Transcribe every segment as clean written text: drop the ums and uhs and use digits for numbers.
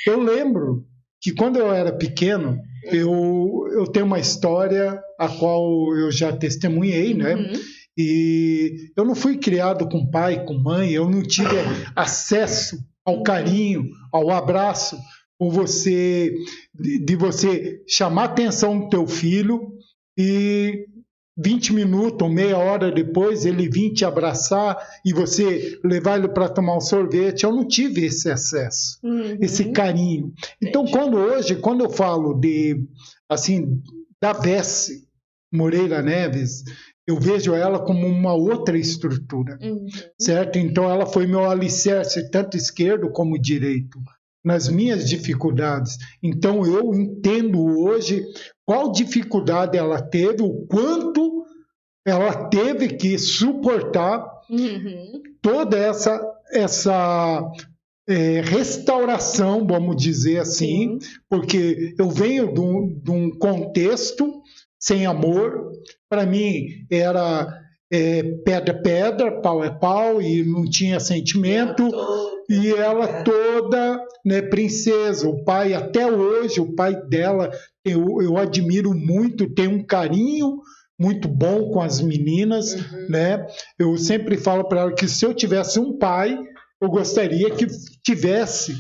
Eu lembro que quando eu era pequeno, eu tenho uma história a qual eu já testemunhei, né? E eu não fui criado com pai, com mãe, eu não tive acesso ao carinho, ao abraço, de você chamar a atenção do teu filho e 20 minutos ou meia hora depois ele vir te abraçar e você levar ele para tomar um sorvete. Eu não tive esse acesso, esse carinho. Então, quando eu falo assim, da Bessie Moreira Neves, eu vejo ela como uma outra estrutura, certo? Então, ela foi meu alicerce, tanto esquerdo como direito, nas minhas dificuldades. Então, eu entendo hoje qual dificuldade ela teve, o quanto ela teve que suportar toda essa restauração, vamos dizer assim, porque eu venho de um contexto sem amor. Para mim era pedra é pedra, pau é pau, e não tinha sentimento. E ela toda, né, princesa. O pai, até hoje, o pai dela, eu admiro muito, tem um carinho muito bom com as meninas, né? Eu sempre falo para ela que se eu tivesse um pai, eu gostaria que tivesse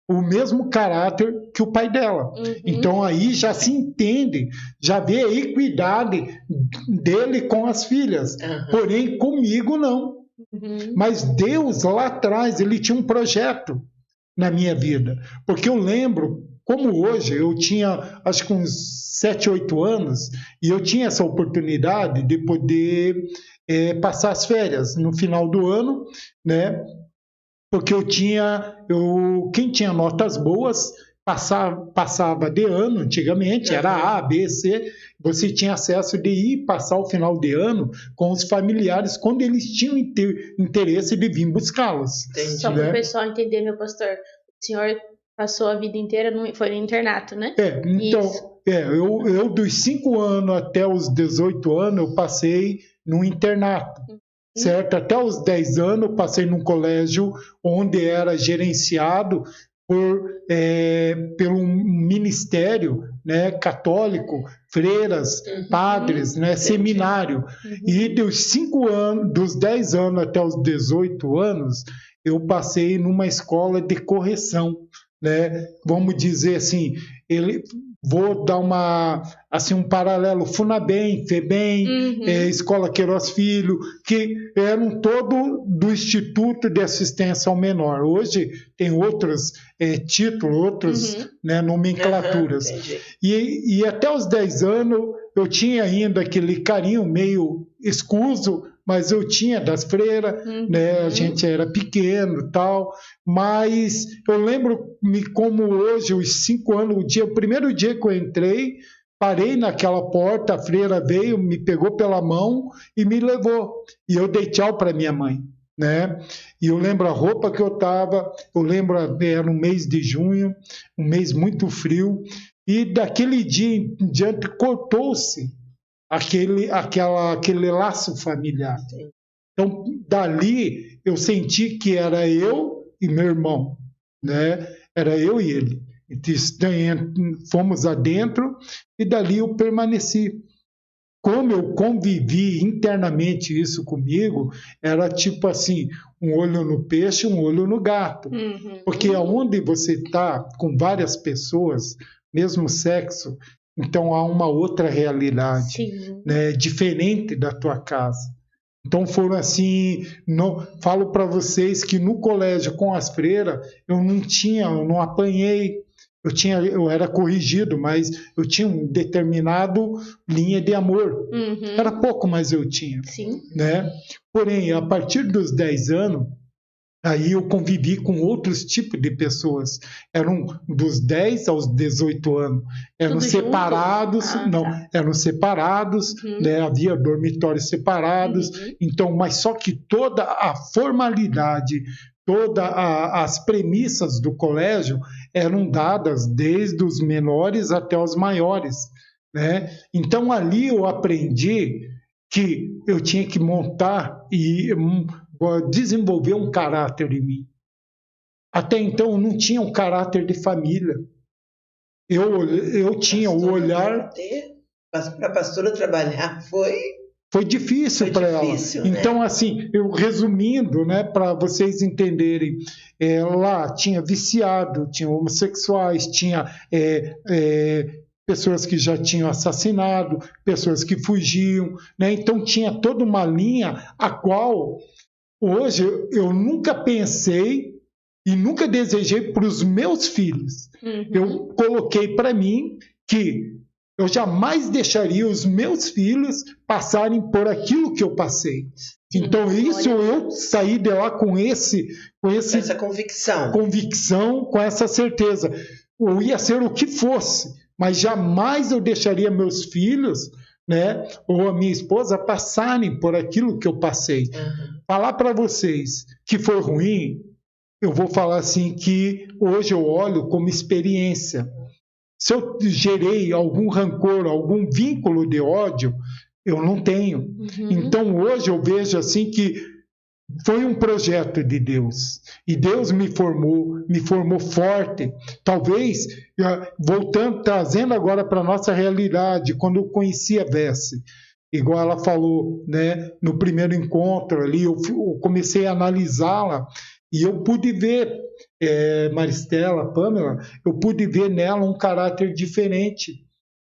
o mesmo caráter que o pai dela. Então aí já se entende, já vê a equidade dele com as filhas. Porém, comigo não. Mas Deus, lá atrás, ele tinha um projeto na minha vida. Porque eu lembro, como hoje, eu tinha acho que uns 7, 8 anos, e eu tinha essa oportunidade de poder passar as férias no final do ano, né? Porque quem tinha notas boas passava de ano antigamente, era A, B, C, você tinha acesso de ir passar o final de ano com os familiares quando eles tinham interesse de vir buscá-los. Só para o pessoal entender, meu pastor, o senhor passou a vida inteira, foi no internato, né? Então, eu dos 5 anos até os 18 anos, eu passei no internato. Certo? Até os 10 anos eu passei num colégio onde era gerenciado pelo ministério, né, católico, freiras, padres, né, seminário. E dos 10 anos até os 18 anos, eu passei numa escola de correção, né? Vamos dizer assim, vou dar um paralelo, FUNABEM, FEBEM, Escola Queiroz Filho, que eram todo do Instituto de Assistência ao Menor. Hoje tem outros títulos, outras nomenclaturas. E até os 10 anos eu tinha ainda aquele carinho meio escuso, mas eu tinha das freiras, né? A gente era pequeno e tal, mas eu lembro-me como hoje, os 5 anos, o primeiro dia que eu entrei, parei naquela porta, a freira veio, me pegou pela mão e me levou. E eu dei tchau para minha mãe, né? E eu lembro a roupa que eu estava, era no mês de junho, um mês muito frio, e daquele dia em diante cortou-se aquele laço familiar. Então, dali, eu senti que era eu e meu irmão, né? Era eu e ele. Fomos adentro e dali eu permaneci. Como eu convivi internamente isso comigo, era tipo assim, um olho no peixe, um olho no gato. Porque aonde você está com várias pessoas, mesmo sexo, então há uma outra realidade, né, diferente da tua casa. Então foram assim, falo para vocês que no colégio com as freiras eu não apanhei, eu era corrigido, mas eu tinha um determinado linha de amor. Era pouco, mas eu tinha. Né? Porém, a partir dos 10 anos, aí eu convivi com outros tipos de pessoas. Eram dos 10 aos 18 anos. Eram Tudo separados, junto? eram separados, né? Havia dormitórios separados. Então, mas só que toda a formalidade, todas as premissas do colégio eram dadas desde os menores até os maiores, né? Então, ali eu aprendi que eu tinha que montar e desenvolver um caráter em mim. Até então eu não tinha um caráter de família. Eu tinha o olhar... Para a pastora trabalhar foi difícil para ela. Então, assim, eu resumindo, né, para vocês entenderem, lá tinha viciado, tinha homossexuais, tinha pessoas que já tinham assassinado, pessoas que fugiam, né? Então tinha toda uma linha a qual hoje eu nunca pensei e nunca desejei para os meus filhos. Eu coloquei para mim que eu jamais deixaria os meus filhos passarem por aquilo que eu passei. Então, isso eu saí de lá com essa convicção, com essa certeza. Eu ia ser o que fosse, mas jamais eu deixaria meus filhos, né, ou a minha esposa passarem por aquilo que eu passei. Falar para vocês que foi ruim, eu vou falar assim que hoje eu olho como experiência. Se eu gerei algum rancor, algum vínculo de ódio, eu não tenho. Então, hoje eu vejo assim que foi um projeto de Deus. E Deus me formou forte. Talvez, voltando, trazendo agora para a nossa realidade, quando eu conheci a Vessi, igual ela falou, né, no primeiro encontro ali, eu comecei a analisá-la e eu pude ver, Maristela, Pamela, eu pude ver nela um caráter diferente.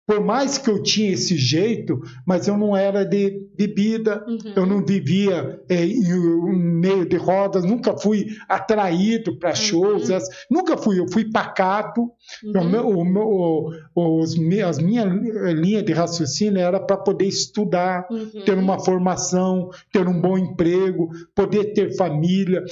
Por mais que eu tinha esse jeito, mas eu não era de bebida, eu não vivia em meio de rodas, nunca fui atraído para shows, nunca fui, eu fui pacato. As minha linha de raciocínio era para poder estudar, ter uma formação, ter um bom emprego, poder ter família.